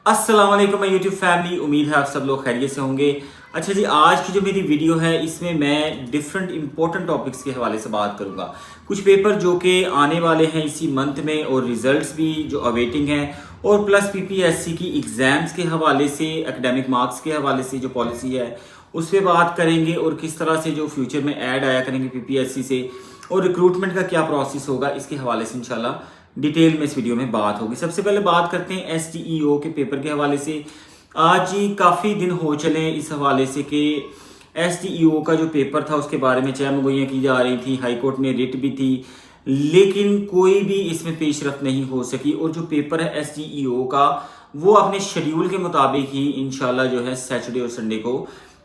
अस्सलाम वालेकुम my YouTube family. उम्मीद है आप सब लोग खैरियत से होंगे। अच्छा जी, आज की जो मेरी वीडियो है इसमें मैं डिफरेंट इंपॉर्टेंट टॉपिक्स के हवाले से बात करूंगा। कुछ पेपर जो कि आने वाले हैं इसी मंथ में और रिजल्ट्स भी जो अवेटिंग हैं, और प्लस पीपीएससी की एग्जाम्स के हवाले से, एकेडमिक मार्क्स के हवाले से जो पॉलिसी है उस पर बात करेंगे, और किस तरह से जो फ्यूचर में ऐड आया करेंगे पीपीएससी से, और रिक्रूटमेंट का क्या प्रोसेस होगा इसके हवाले से इंशाल्लाह डिटेल में इस वीडियो में बात होगी। सबसे पहले बात करते हैं एसटीईओ के पेपर के हवाले से। आज ही काफ़ी दिन हो चले इस हवाले से कि एसटीईओ का जो पेपर था उसके बारे में चहमगोइयाँ की जा रही थी, हाई कोर्ट में रिट भी थी, लेकिन कोई भी इसमें पेशरफ नहीं हो सकी। और जो पेपर है एसटीईओ का वो अपने शेड्यूल के मुताबिक ही इंशाल्लाह जो है सैटरडे और संडे को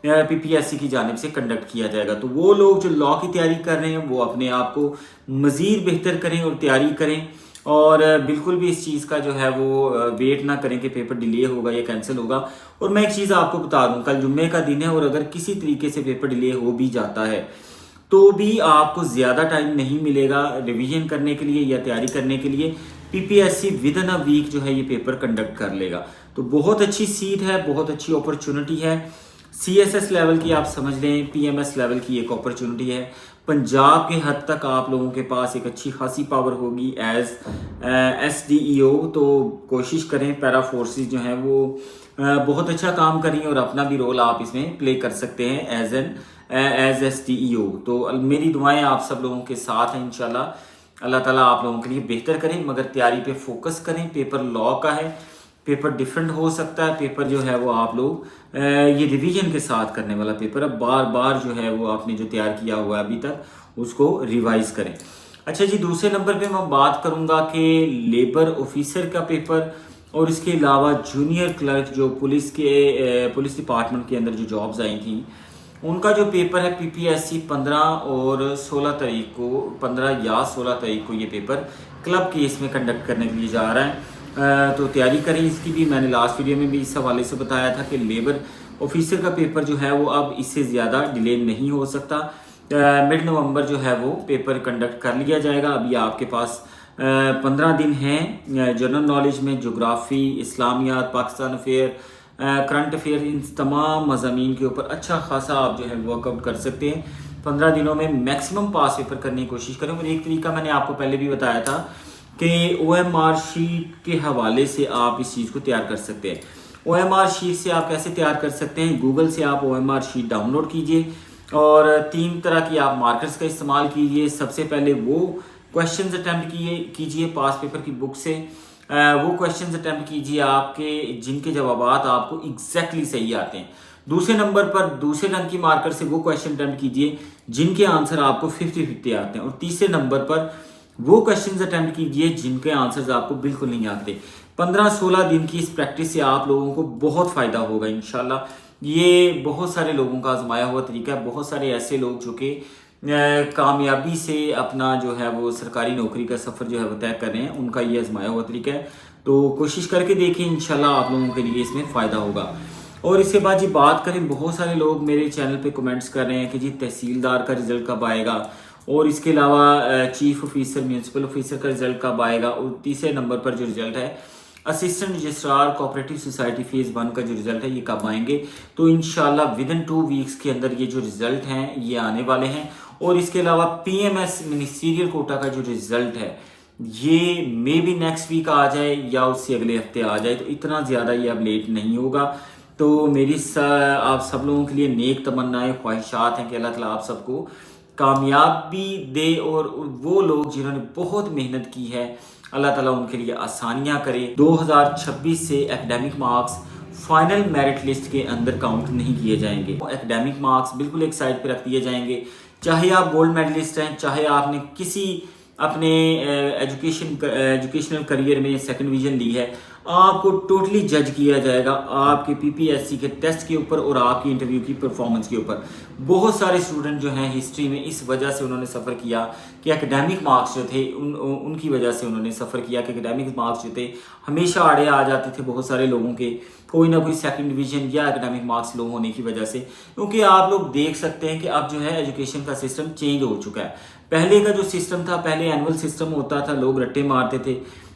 पीपीएससी की जानिब से कंडक्ट किया जाएगा। तो वो लोग जो लॉ की तैयारी कर रहे हैं वो अपने आप को मज़ीद बेहतर करें और तैयारी करें, और बिल्कुल भी इस चीज़ का जो है वो वेट ना करें कि पेपर डिले होगा या कैंसिल होगा। और मैं एक चीज़ आपको बता दूं, कल जुम्मे का दिन है और अगर किसी तरीके से पेपर डिले हो भी जाता है तो भी आपको ज़्यादा टाइम नहीं मिलेगा रिवीजन करने के लिए या तैयारी करने के लिए। PPSC within a week जो है ये पेपर कंडक्ट कर लेगा। तो बहुत अच्छी सीट है, बहुत अच्छी अपॉर्चुनिटी है। सीएसएस लेवल की आप समझ लें, पीएमएस लेवल की एक अपॉर्चुनिटी है। पंजाब के हद तक आप लोगों के पास एक अच्छी खासी पावर होगी एज एसडीईओ। तो कोशिश करें, पैरा फोर्सेस जो हैं वो बहुत अच्छा काम करें और अपना भी रोल आप इसमें प्ले कर सकते हैं एज एसडीईओ। तो मेरी दुआएं आप सब लोगों के साथ हैं इंशाल्लाह। अल्लाह ताला आप लोगों के लिए बेहतर करें, मगर तैयारी पे फोकस करें। पेपर लॉ का है, पेपर डिफरेंट हो सकता है। पेपर जो है वो आप लोग ये रिवीजन के साथ करने वाला पेपर है। बार बार जो है वो आपने जो तैयार किया हुआ है अभी तक उसको रिवाइज करें। अच्छा जी, दूसरे नंबर पे मैं बात करूंगा कि लेबर ऑफिसर का पेपर और इसके अलावा जूनियर क्लर्क जो पुलिस डिपार्टमेंट के अंदर जो जॉब्स आई थी उनका जो पेपर है पीपीएससी 15 और 16 तारीख को, 15 या 16 तारीख को ये पेपर क्लब केस में कंडक्ट करने के लिए जा रहा है। तो तैयारी करें इसकी भी। मैंने लास्ट वीडियो में भी इस हवाले से बताया था कि लेबर ऑफिसर का पेपर जो है वो अब इससे ज़्यादा डिले नहीं हो सकता। मिड नवंबर जो है वो पेपर कंडक्ट कर लिया जाएगा। अभी आपके पास 15 दिन हैं जनरल नॉलेज में, जोग्राफ़ी, इस्लामियात, पाकिस्तान अफेयर, करंट अफेयर, इन तमाम मज़ामीन के ऊपर अच्छा खासा आप जो है वर्कआउट कर सकते हैं। 15 दिनों में मैक्सिमम पास पेपर करने की कोशिश करें। और एक तरीका मैंने आपको पहले भी बताया था कि ओएमआर शीट के हवाले से आप इस चीज़ को तैयार कर सकते हैं। ओएमआर शीट से आप कैसे तैयार कर सकते हैं? गूगल से आप ओएमआर शीट डाउनलोड कीजिए और 3 तरह की आप मार्कर्स का इस्तेमाल कीजिए। सबसे पहले वो क्वेश्चंस अटैम्प्ट कीजिए पास पेपर की बुक से। वो क्वेश्चंस अटैम्प्ट कीजिए आपके जिनके जवाबात आपको एग्जैक्टली सही आते हैं। दूसरे नंबर पर दूसरे रंग की मार्कर से वो क्वेश्चन अटैम्प्ट कीजिए जिनके आंसर आपको 50-50 आते हैं। और तीसरे नंबर पर वो क्वेश्चंस अटेम्प्ट कीजिए जिनके आंसर्स आपको बिल्कुल नहीं आते। 15-16 दिन की इस प्रैक्टिस से आप लोगों को बहुत फ़ायदा होगा इंशाल्लाह। ये बहुत सारे लोगों का आजमाया हुआ तरीका है। बहुत सारे ऐसे लोग जो कि कामयाबी से अपना जो है वो सरकारी नौकरी का सफ़र जो है वो तय कर रहे हैं, उनका ये आजमाया हुआ तरीका है। तो कोशिश करके देखें, इंशाल्लाह आप लोगों के लिए इसमें फ़ायदा होगा। और इसके बाद जी बात करें, बहुत सारे लोग मेरे चैनल पे कमेंट्स कर रहे हैं कि जी तहसीलदार का रिज़ल्ट कब आएगा, और इसके अलावा चीफ ऑफिसर, म्यूनसिपल ऑफिसर का रिजल्ट कब आएगा, और तीसरे नंबर पर जो रिजल्ट है assistant registrar cooperative society phase 1 का जो रिजल्ट है ये कब आएंगे। तो इंशाल्लाह विद इन 2 वीक्स के अंदर ये जो रिजल्ट हैं ये आने वाले हैं। और इसके अलावा पीएमएस मिनिस्टीरियल कोटा का जो रिजल्ट है ये मे बी नेक्स्ट वीक आ जाए या उससे अगले हफ्ते आ जाए। तो इतना ज़्यादा ये अब लेट नहीं होगा। तो मेरी आप सब लोगों के लिए नेक तमन्नाएं, ख्वाहिशात हैं कि अल्लाह ताला आप सबको कामयाबी दे, और वो लोग जिन्होंने बहुत मेहनत की है अल्लाह ताला उनके लिए आसानियां करे। 2026 से academic marks final merit list के अंदर काउंट नहीं किए जाएंगे। एकेडमिक मार्क्स बिल्कुल एक साइड पे रख दिए जाएंगे। चाहे आप गोल्ड मेडलिस्ट हैं, चाहे आपने किसी अपने एजुकेशनल करियर में सेकंड डिवीजन ली है, आपको टोटली जज किया जाएगा आपके पीपीएससी के टेस्ट के ऊपर और आपकी इंटरव्यू की परफॉर्मेंस के ऊपर। बहुत सारे स्टूडेंट जो हैं हिस्ट्री में इस वजह से उन्होंने सफ़र किया कि एकेडमिक मार्क्स जो थे उनकी वजह से उन्होंने सफ़र किया कि एकेडमिक मार्क्स जो थे हमेशा आड़े आ जाते थे बहुत सारे लोगों के, कोई ना कोई सेकंड डिवीजन या एकेडमिक मार्क्स लो होने की वजह से। क्योंकि आप लोग देख सकते हैं कि अब जो है एजुकेशन का सिस्टम चेंज हो चुका है। पहले का जो सिस्टम था, पहले एनुअल सिस्टम होता था, लोग रट्टे मारते थे।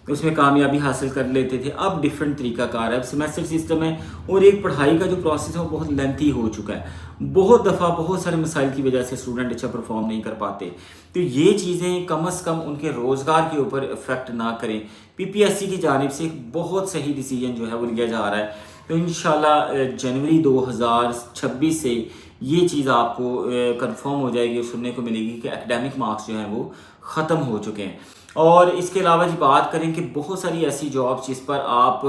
उसमें कामयाबी हासिल कर लेते थे। अब डिफरेंट तरीकाकार है, अब सेमेस्टर सिस्टम है और एक पढ़ाई का जो प्रोसेस है वो बहुत लेंथी हो चुका है। बहुत दफ़ा बहुत सारे मसाइल की वजह से स्टूडेंट अच्छा परफॉर्म नहीं कर पाते। तो ये चीज़ें कम अज़ कम उनके रोज़गार के ऊपर इफ़ेक्ट ना करें। पीपीएससी की जानिब से एक बहुत सही डिसीजन जो है वो लिया जा रहा है। तो इंशाल्लाह जनवरी 2026 से ये चीज़ आपको कंफर्म हो जाएगी और सुनने को मिलेगी कि एकेडमिक मार्क्स जो हैं वो ख़त्म हो चुके हैं। और इसके अलावा जी बात करें कि बहुत सारी ऐसी जॉब्स जिस पर आप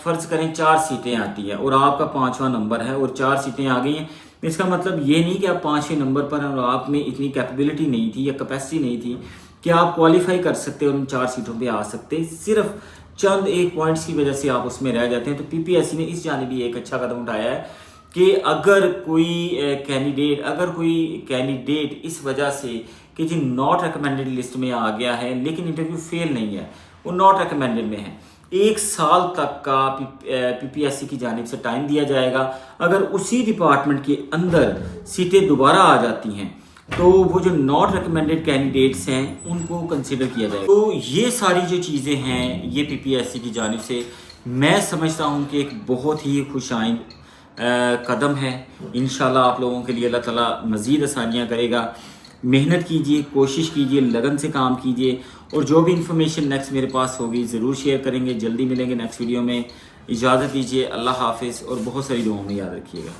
फ़र्ज़ करें 4 सीटें आती हैं और आपका 5वां नंबर है और 4 सीटें आ गई हैं। इसका मतलब ये नहीं कि आप 5वें नंबर पर हैं और आप में इतनी कैपेबिलिटी नहीं थी या कैपेसिटी नहीं थी कि आप क्वालिफाई कर सकते और उन 4 सीटों पे आ सकते। सिर्फ चंद एक पॉइंट्स की वजह से आप उसमें रह जाते हैं। तो पीपीएससी ने इस जानिब भी एक अच्छा कदम उठाया है कि अगर कोई कैंडिडेट इस वजह से कि जी नॉट रिकमेंडेड लिस्ट में आ गया है लेकिन इंटरव्यू फेल नहीं है, वो नॉट रिकमेंडेड में है, 1 साल तक का पीपीएससी की जानिब से टाइम दिया जाएगा। अगर उसी डिपार्टमेंट के अंदर सीटें दोबारा आ जाती हैं तो वो जो नॉट रिकमेंडेड कैंडिडेट्स हैं उनको कंसिडर किया जाएगा। तो ये सारी जो चीज़ें हैं ये पीपीएससी की जानिब से मैं समझता हूँ कि एक बहुत ही खुशाइंद कदम है। इंशाल्लाह आप लोगों के लिए अल्लाह ताला मज़ीद आसानियाँ करेगा। मेहनत कीजिए, कोशिश कीजिए, लगन से काम कीजिए और जो भी इंफॉर्मेशन नेक्स्ट मेरे पास होगी ज़रूर शेयर करेंगे। जल्दी मिलेंगे नेक्स्ट वीडियो में। इजाज़त दीजिए, अल्लाह हाफिज़ और बहुत सारी दुआओं में याद रखिएगा।